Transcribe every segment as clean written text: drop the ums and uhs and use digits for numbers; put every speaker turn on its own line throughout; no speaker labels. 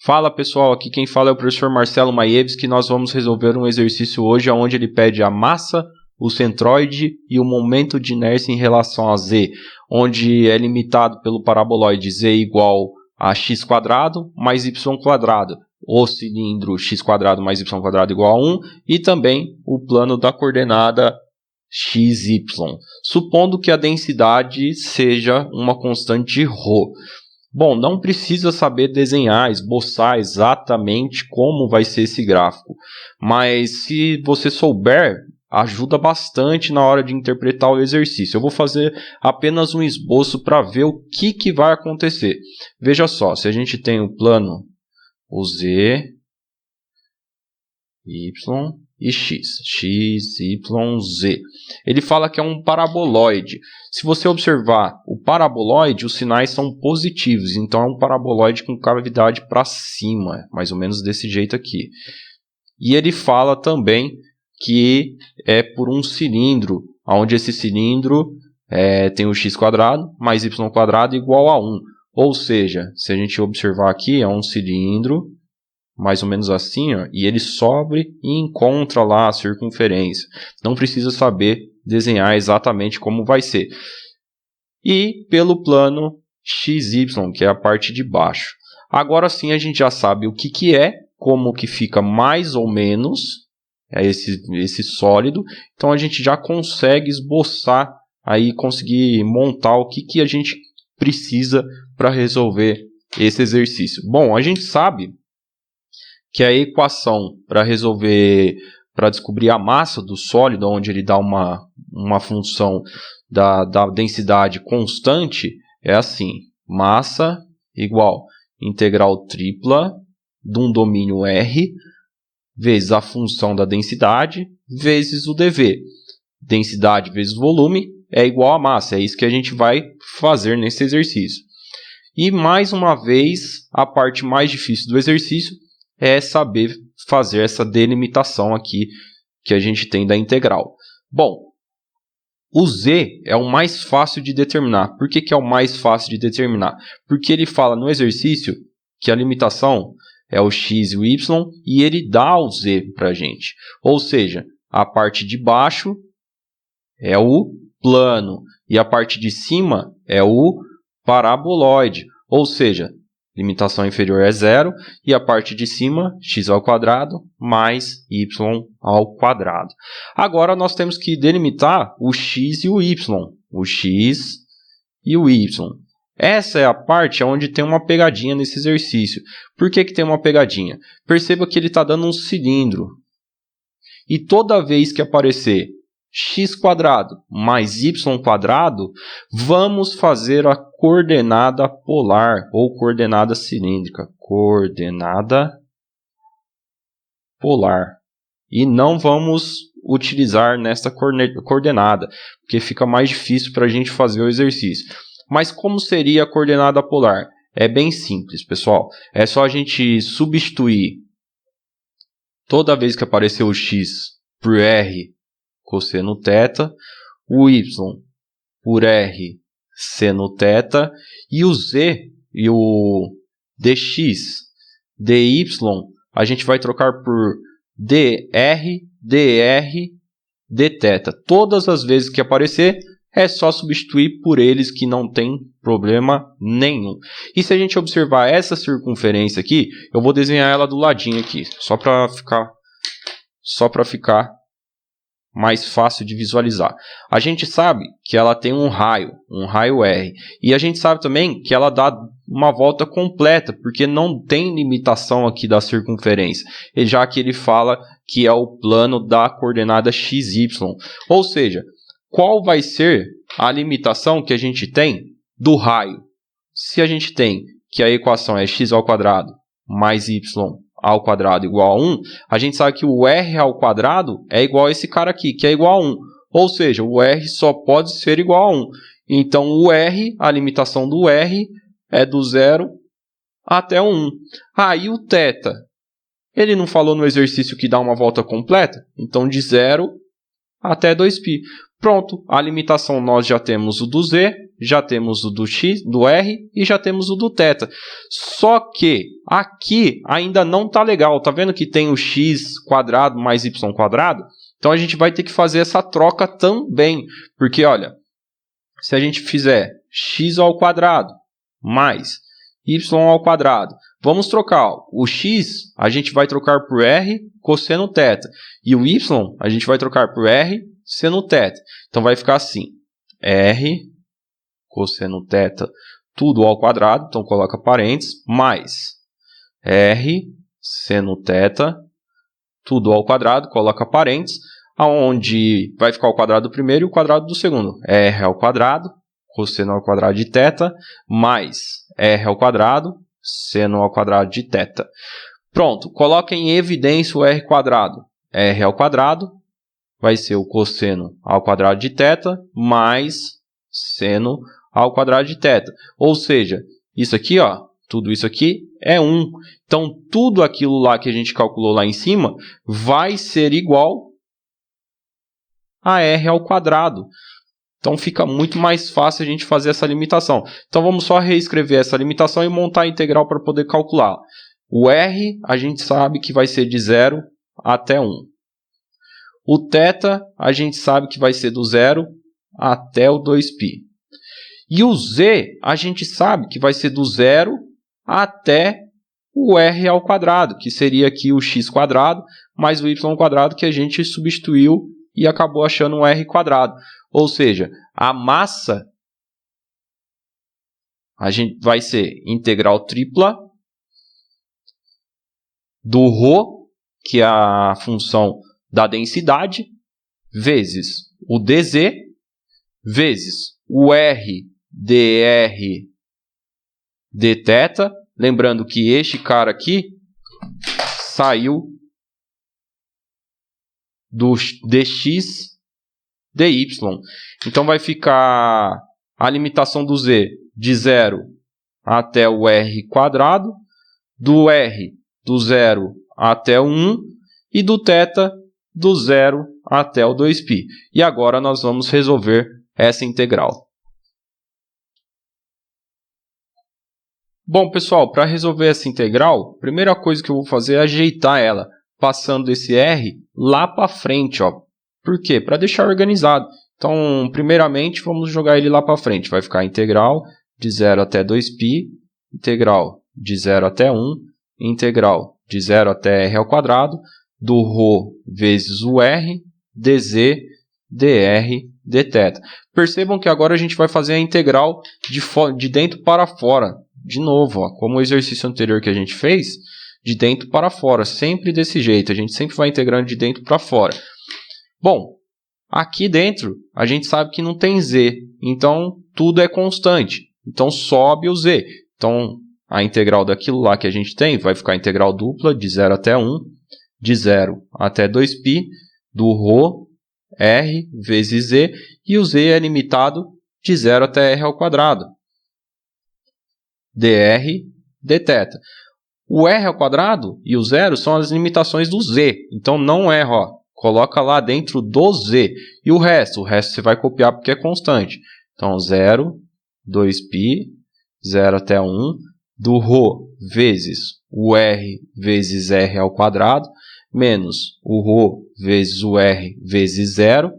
Fala pessoal, aqui quem fala é o professor Marcelo Maieves, que nós vamos resolver um exercício hoje onde ele pede a massa, o centroide e o momento de inércia em relação a z, onde é limitado pelo paraboloide z igual a x² mais y², o cilindro x² mais y² igual a 1 e também o plano da coordenada xy, supondo que a densidade seja uma constante ρ. Bom, não precisa saber desenhar, esboçar exatamente como vai ser esse gráfico, mas se você souber, ajuda bastante na hora de interpretar o exercício. Eu vou fazer apenas um esboço para ver o que vai acontecer. Veja só, se a gente tem o plano o z, y e x, y, z. Ele fala que é um paraboloide. Se você observar o paraboloide, os sinais são positivos, então é um paraboloide com cavidade para cima, mais ou menos desse jeito aqui. E ele fala também que é por um cilindro, onde esse cilindro tem o x² mais y² igual a 1. Ou seja, se a gente observar aqui, é um cilindro, mais ou menos assim, ó, e ele sobe e encontra lá a circunferência. Não precisa saber desenhar exatamente como vai ser. E pelo plano XY, que é a parte de baixo. Agora sim a gente já sabe o que é, como que fica mais ou menos esse sólido. Então a gente já consegue esboçar, aí conseguir montar o que a gente precisa para resolver esse exercício. Bom, a gente sabe que a equação para descobrir a massa do sólido, onde ele dá uma função da densidade constante, é assim: massa igual integral tripla de um domínio R vezes a função da densidade vezes o dV. Densidade vezes volume é igual a massa. É isso que a gente vai fazer nesse exercício. E mais uma vez, a parte mais difícil do exercício é saber fazer essa delimitação aqui que a gente tem da integral. Bom, o z é o mais fácil de determinar. Por que é o mais fácil de determinar? Porque ele fala no exercício que a limitação é o x e o y e ele dá o z para a gente. Ou seja, a parte de baixo é o plano e a parte de cima é o paraboloide. Ou seja, limitação inferior é zero e a parte de cima, x² mais y². Agora nós temos que delimitar o x e o y. O x e o y. Essa é a parte onde tem uma pegadinha nesse exercício. Por que tem uma pegadinha? Perceba que ele está dando um cilindro. E toda vez que aparecer x² mais y², vamos fazer a coordenada polar ou coordenada cilíndrica. Coordenada polar. E não vamos utilizar nesta coordenada, porque fica mais difícil para a gente fazer o exercício. Mas como seria a coordenada polar? É bem simples, pessoal. É só a gente substituir toda vez que aparecer o x por r cosseno θ, o y por r seno θ e o z e o dx, dy, a gente vai trocar por dr, dr, dθ. Todas as vezes que aparecer, é só substituir por eles que não tem problema nenhum. E se a gente observar essa circunferência aqui, eu vou desenhar ela do ladinho aqui, só para ficar mais fácil de visualizar. A gente sabe que ela tem um raio R. E a gente sabe também que ela dá uma volta completa, porque não tem limitação aqui da circunferência, já que ele fala que é o plano da coordenada XY. Ou seja, qual vai ser a limitação que a gente tem do raio? Se a gente tem que a equação é x² mais y² igual a 1, a gente sabe que o r² é igual a esse cara aqui, que é igual a 1. Ou seja, o r só pode ser igual a 1. Então, o r, a limitação do r é do 0 até 1. E o θ? Ele não falou no exercício que dá uma volta completa? Então, de 0 até 2π. Pronto, a limitação nós já temos o do z já temos o do x, do r e já temos o do θ. Só que aqui ainda não está legal. Tá vendo que tem o x quadrado mais y quadrado? Então a gente vai ter que fazer essa troca também. Porque, olha, se a gente fizer x ao quadrado mais y ao quadrado, vamos trocar. O x a gente vai trocar por r cosseno θ. E o y a gente vai trocar por r seno θ. Então vai ficar assim. R cosseno θ tudo ao quadrado. Então coloca parênteses. Mais r seno θ tudo ao quadrado. Coloca parênteses. Onde vai ficar o quadrado do primeiro e o quadrado do segundo. R ao quadrado. Cosseno ao quadrado de θ. Mais r ao quadrado. Seno ao quadrado de θ. Pronto, coloca em evidência o r quadrado. R ao quadrado vai ser o cosseno ao quadrado de θ mais seno ao quadrado de θ. Ou seja, isso aqui, ó, tudo isso aqui é 1. Então, tudo aquilo lá que a gente calculou lá em cima vai ser igual a r ao quadrado. Então, fica muito mais fácil a gente fazer essa limitação. Então, vamos só reescrever essa limitação e montar a integral para poder calcular. O r, a gente sabe que vai ser de 0 até 1. O θ, a gente sabe que vai ser do 0 até o 2π. E o z, a gente sabe que vai ser do 0 até o r ao quadrado, que seria aqui o x quadrado, mais o y quadrado, que a gente substituiu e acabou achando um r quadrado. Ou seja, a massa a gente vai ser integral tripla do ρ, que é a função da densidade, vezes o dz, vezes o r dr dθ. Lembrando que este cara aqui saiu do dx dy. Então vai ficar a limitação do z de 0 até o r quadrado, do r do 0 até o 1 e do θ do 0 até o 2π. E agora nós vamos resolver essa integral. Bom, pessoal, para resolver essa integral, a primeira coisa que eu vou fazer é ajeitar ela, passando esse r lá para frente, ó. Por quê? Para deixar organizado. Então, primeiramente, vamos jogar ele lá para frente. Vai ficar integral de 0 até 2π, integral de 0 até 1, integral de 0 até r ao quadrado, do ρ vezes o r, dz, dr, dθ. Percebam que agora a gente vai fazer a integral de dentro para fora. De novo, ó, como o exercício anterior que a gente fez, de dentro para fora, sempre desse jeito. A gente sempre vai integrando de dentro para fora. Bom, aqui dentro a gente sabe que não tem z, então tudo é constante. Então sobe o z. Então a integral daquilo lá que a gente tem vai ficar integral dupla de 0 até 1, de 0 até 2π, do ρ, r vezes z, e o z é limitado de 0 até r ao quadrado. dr, dθ. O r ao quadrado e o 0 são as limitações do z. Então não erra, ó. Coloca lá dentro do z. E o resto você vai copiar porque é constante. Então 0, 2π, 0 até 1, do ρ vezes o r vezes r ao quadrado, menos o ρ vezes o r vezes 0,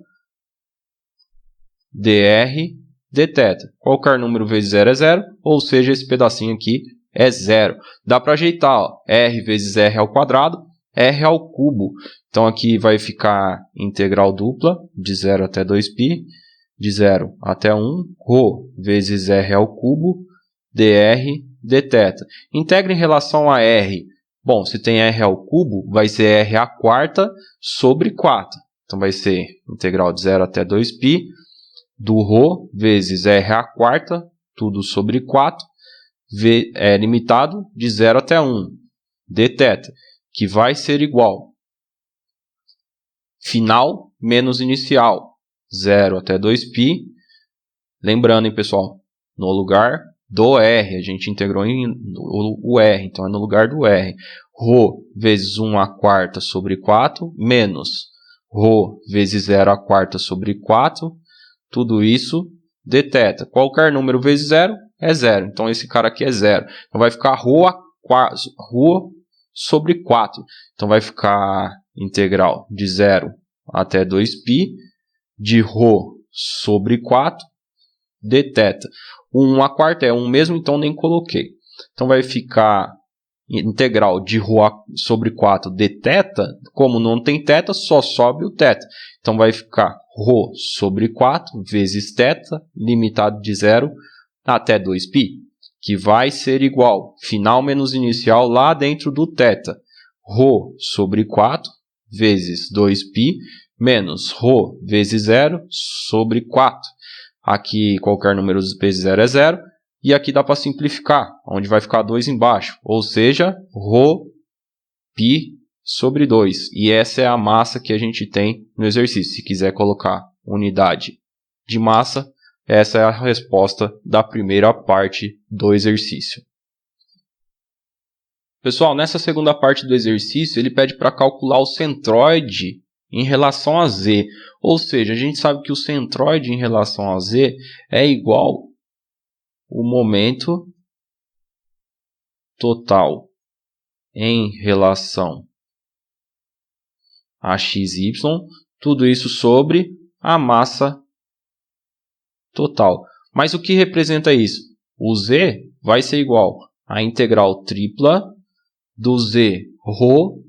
dr, dθ. Qualquer número vezes 0 é 0, ou seja, esse pedacinho aqui é 0. Dá para ajeitar, ó, r vezes r ao quadrado, r ao cubo. Então aqui vai ficar integral dupla de 0 até 2π, de 0 até 1, ρ vezes r ao cubo, dr, dθ. Integra em relação a r. Bom, se tem r ao cubo, vai ser r à quarta sobre 4. Então vai ser integral de 0 até 2π, do ρ vezes r à quarta, tudo sobre 4, é limitado de 0 até 1, dθ, que vai ser igual final menos inicial, 0 até 2π. Lembrando, hein, pessoal, no lugar do r, a gente integrou o r, então é no lugar do r. ρ vezes 1 à quarta sobre 4, menos ρ vezes 0 à quarta sobre 4, tudo isso dθ. Qualquer número vezes 0 é 0. Então, esse cara aqui é 0. Então, vai ficar ρ sobre 4. Então, vai ficar integral de 0 até 2π de ρ sobre 4 dθ. O 1/4 é 1 mesmo, então nem coloquei. Então, vai ficar integral de ρ sobre 4 dθ. Como não tem θ, só sobe o θ. Então, vai ficar ρ sobre 4 vezes θ, limitado de 0 até 2π, que vai ser igual, final menos inicial, lá dentro do θ. ρ sobre 4 vezes 2π menos ρ vezes 0 sobre 4. Aqui, qualquer número vezes 0 é 0. E aqui dá para simplificar, onde vai ficar 2 embaixo. Ou seja, ρπ sobre 2. E essa é a massa que a gente tem no exercício. Se quiser colocar unidade de massa, essa é a resposta da primeira parte do exercício. Pessoal, nessa segunda parte do exercício, ele pede para calcular o centroide em relação a z. Ou seja, a gente sabe que o centroide em relação a z é igual o momento total em relação a xy, tudo isso sobre a massa total. Mas o que representa isso? O z vai ser igual à integral tripla do z ρ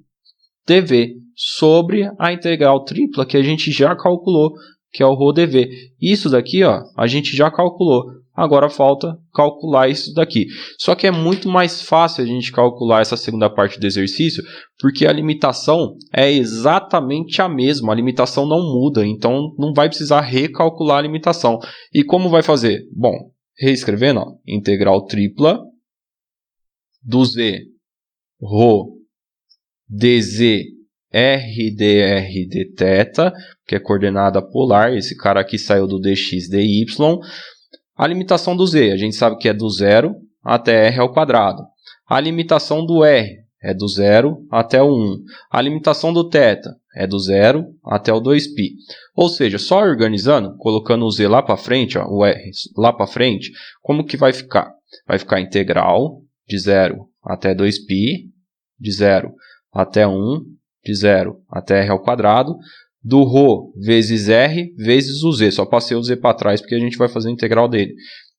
dv sobre a integral tripla que a gente já calculou, que é o ρ dv. Isso daqui, ó, a gente já calculou. Agora falta calcular isso daqui. Só que é muito mais fácil a gente calcular essa segunda parte do exercício, porque a limitação é exatamente a mesma. A limitação não muda, então não vai precisar recalcular a limitação. E como vai fazer? Bom, reescrevendo, ó, integral tripla do z ρ dz r dr dθ, que é coordenada polar. Esse cara aqui saiu do dx dy. A limitação do z, a gente sabe que é do 0 até r ao quadrado. A limitação do r é do 0 até o 1. A limitação do θ é do 0 até o 2π. Ou seja, só organizando, colocando o z lá para frente, ó, o r lá para frente, como que vai ficar? Vai ficar integral de 0 até 2π, de 0 até 1, de 0 até r ao quadrado, do ρ vezes r vezes o z. Só passei o z para trás porque a gente vai fazer a integral dele.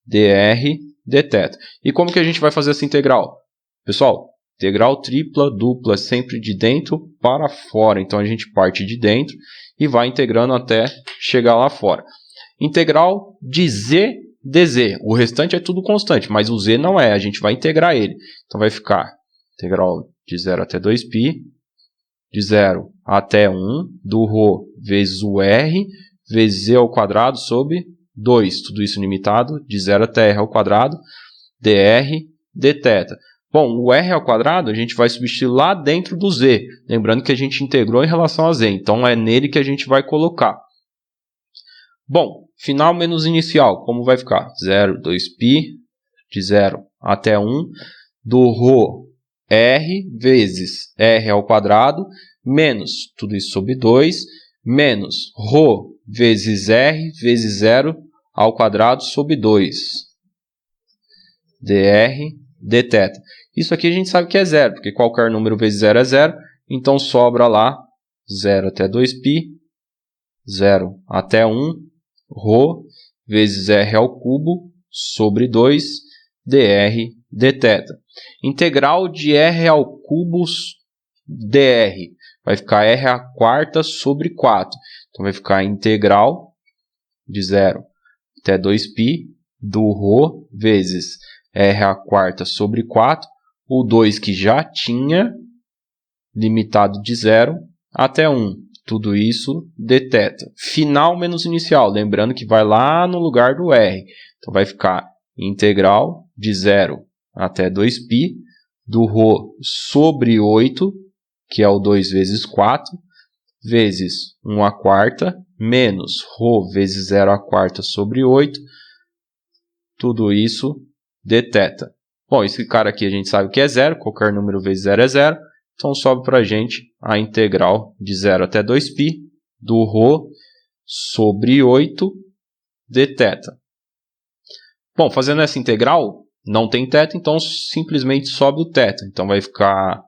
dr dθ. E como que a gente vai fazer essa integral? Pessoal, integral tripla, dupla, sempre de dentro para fora. Então, a gente parte de dentro e vai integrando até chegar lá fora. Integral de z dz. O restante é tudo constante, mas o z não é. A gente vai integrar ele. Então, vai ficar integral de 0 até 2π, de 0 até 1, do ρ vezes o r, vezes z ao quadrado sobre 2. Tudo isso limitado, de 0 até r ao quadrado, dr dθ. Bom, o r ao quadrado a gente vai substituir lá dentro do z. Lembrando que a gente integrou em relação a z, então é nele que a gente vai colocar. Bom, final menos inicial, como vai ficar? 0, 2π, de 0 até 1, do ρ r vezes r ao quadrado, menos tudo isso sobre 2, menos ρ vezes r vezes 0 ao quadrado sobre 2. dr dθ. Isso aqui a gente sabe que é 0, porque qualquer número vezes 0 é 0, então sobra lá 0 até 2π, 0 até 1, ρ vezes r ao cubo sobre 2, dr dθ. Integral de r ao cubo dr vai ficar r à quarta sobre 4. Então, vai ficar integral de 0 até 2π do ρ vezes r à quarta sobre 4. O 2 que já tinha, limitado de 0 até 1. Tudo isso dθ. Final menos inicial. Lembrando que vai lá no lugar do r. Então, vai ficar integral de 0 até 2π do ρ sobre 8, que é o 2 vezes 4, vezes 1 à quarta, menos ρ vezes 0 à quarta sobre 8, tudo isso dθ. Bom, esse cara aqui a gente sabe que é 0, qualquer número vezes 0 é 0, então sobe para a gente a integral de 0 até 2π do ρ sobre 8 dθ. Bom, fazendo essa integral, não tem θ, então simplesmente sobe o θ. Então vai ficar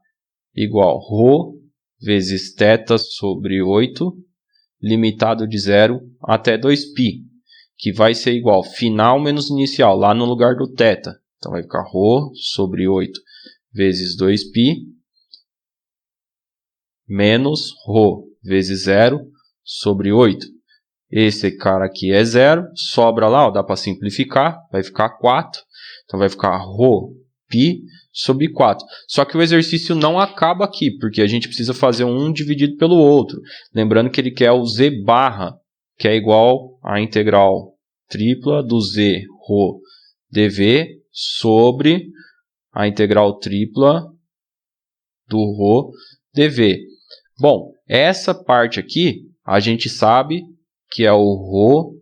igual ρ vezes θ sobre 8, limitado de 0 até 2π, que vai ser igual final menos inicial, lá no lugar do θ. Então vai ficar ρ sobre 8 vezes 2π, menos ρ vezes 0 sobre 8. Esse cara aqui é 0, sobra lá, ó, dá para simplificar, vai ficar 4. Então vai ficar ρπ sobre 4. Só que o exercício não acaba aqui, porque a gente precisa fazer um dividido pelo outro. Lembrando que ele quer o z barra, que é igual à integral tripla do z ρ dv sobre a integral tripla do ρ dv. Bom, essa parte aqui a gente sabe que é o ρ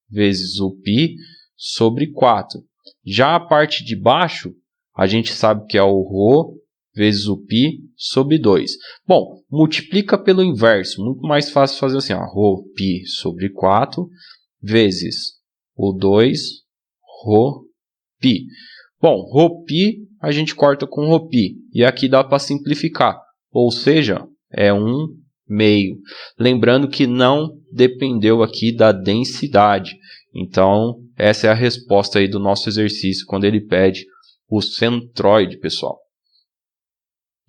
vezes o π sobre 4. Já a parte de baixo, a gente sabe que é o ρ vezes o π sobre 2. Bom, multiplica pelo inverso. Muito mais fácil fazer assim, ó, ρπ sobre 4 vezes o 2 ρπ. Bom, ρπ a gente corta com ρπ. E aqui dá para simplificar. Ou seja, é 1/2. Lembrando que não dependeu aqui da densidade. Então, essa é a resposta aí do nosso exercício quando ele pede o centroide, pessoal.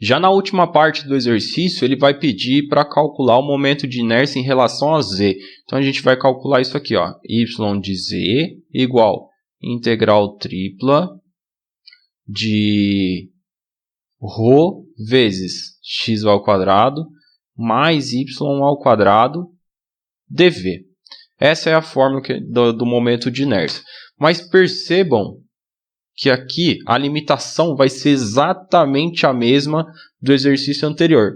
Já na última parte do exercício, ele vai pedir para calcular o momento de inércia em relação a z. Então, a gente vai calcular isso aqui, ó, y de z igual integral tripla de ρ vezes x ao quadrado mais y ao quadrado dv. Essa é a fórmula do momento de inércia. Mas percebam que aqui a limitação vai ser exatamente a mesma do exercício anterior.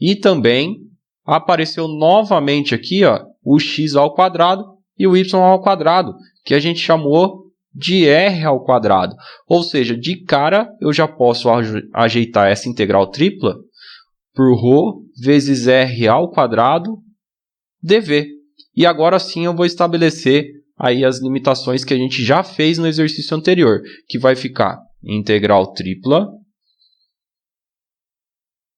E também apareceu novamente aqui, ó, o x ao quadrado e o y ao quadrado, que a gente chamou de r ao quadrado. Ou seja, de cara eu já posso ajeitar essa integral tripla por ρ vezes r ao quadrado dv. E agora sim eu vou estabelecer aí as limitações que a gente já fez no exercício anterior, que vai ficar integral tripla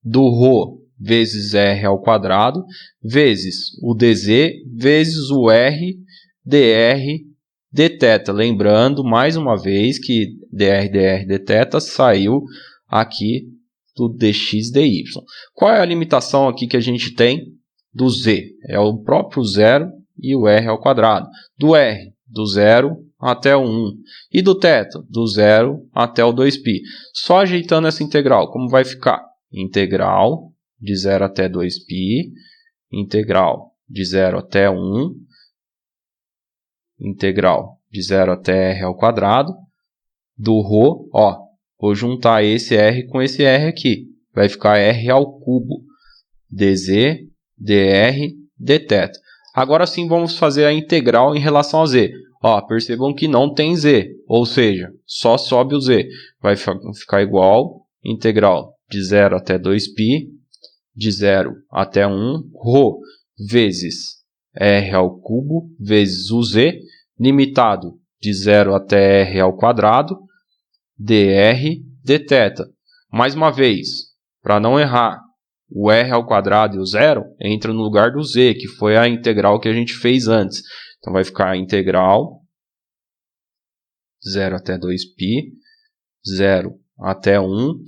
do ρ vezes r ao quadrado vezes o dz vezes o r dr dθ. Lembrando, mais uma vez, que dr dθ saiu aqui do dx dy. Qual é a limitação aqui que a gente tem do z? É o próprio zero e o r ao quadrado. Do r, do 0 até o 1. E do θ, do 0 até o 2π. Só ajeitando essa integral, como vai ficar? Integral de 0 até 2π, integral de 0 até 1, integral de 0 até r ao quadrado, do ρ, ó, vou juntar esse r com esse r aqui, vai ficar r ao cubo, dz, dr, dθ. Agora sim vamos fazer a integral em relação a z. Ó, percebam que não tem z, ou seja, só sobe o z. Vai ficar igual, integral de 0 até 2π, de 0 até 1, ρ vezes r ao cubo, vezes o z, limitado de 0 até r ao quadrado, dr, dθ. Mais uma vez, para não errar, o r ao quadrado e o 0 entra no lugar do z, que foi a integral que a gente fez antes. Então vai ficar a integral 0 até 2π, 0 até 1,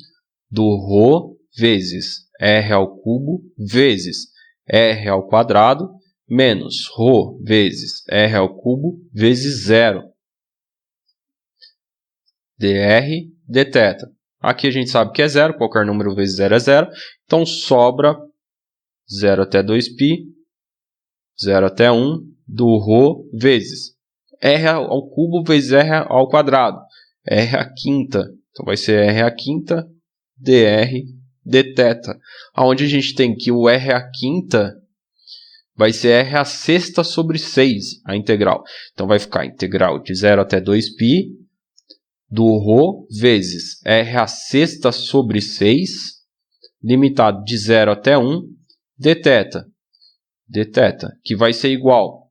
do ρ vezes r ao cubo, vezes r ao quadrado, menos ρ vezes r ao cubo, vezes 0. dr, dθ. Aqui a gente sabe que é 0, qualquer número vezes 0 é 0. Então sobra 0 até 2π, 0 até 1, do ρ vezes r ao cubo vezes r ao quadrado. R à quinta. Então vai ser r à quinta, dr, dθ. Onde a gente tem que o r à quinta vai ser r à sexta sobre 6, a integral. Então vai ficar a integral de 0 até 2π, do ρ vezes r à sexta sobre 6, limitado de 0 até 1, dθ. Dθ, que vai ser igual.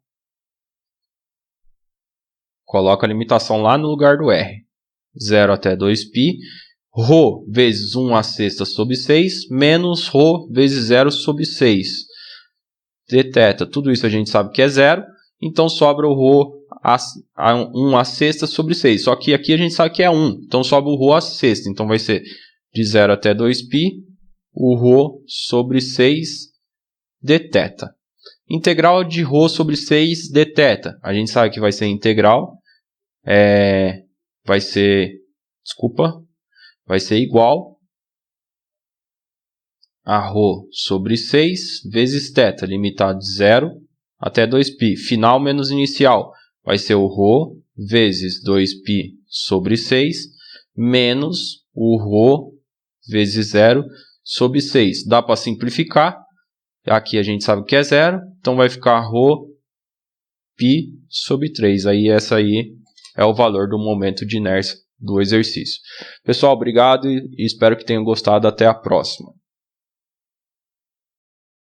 Coloca a limitação lá no lugar do R. 0 até 2π. Rho vezes 1/6 sobre 6 menos Rho vezes 0 sobre 6 dθ. Tudo isso a gente sabe que é 0. Então sobra o Rho 1/6 sobre 6. Só que aqui a gente sabe que é 1. Então sobra o Rho 1/6. Então vai ser de 0 até 2π. O Rho sobre 6 dθ. Integral de Rho sobre 6 dθ. A gente sabe que vai ser integral. Vai ser igual a Rho sobre 6 vezes θ, limitado de 0 até 2π. Final menos inicial vai ser o Rho vezes 2π sobre 6 menos o Rho vezes 0 sobre 6. Dá para simplificar. Aqui a gente sabe que é 0, então vai ficar Rho π sobre 3. Essa aí é o valor do momento de inércia do exercício. Pessoal, obrigado e espero que tenham gostado. Até a próxima.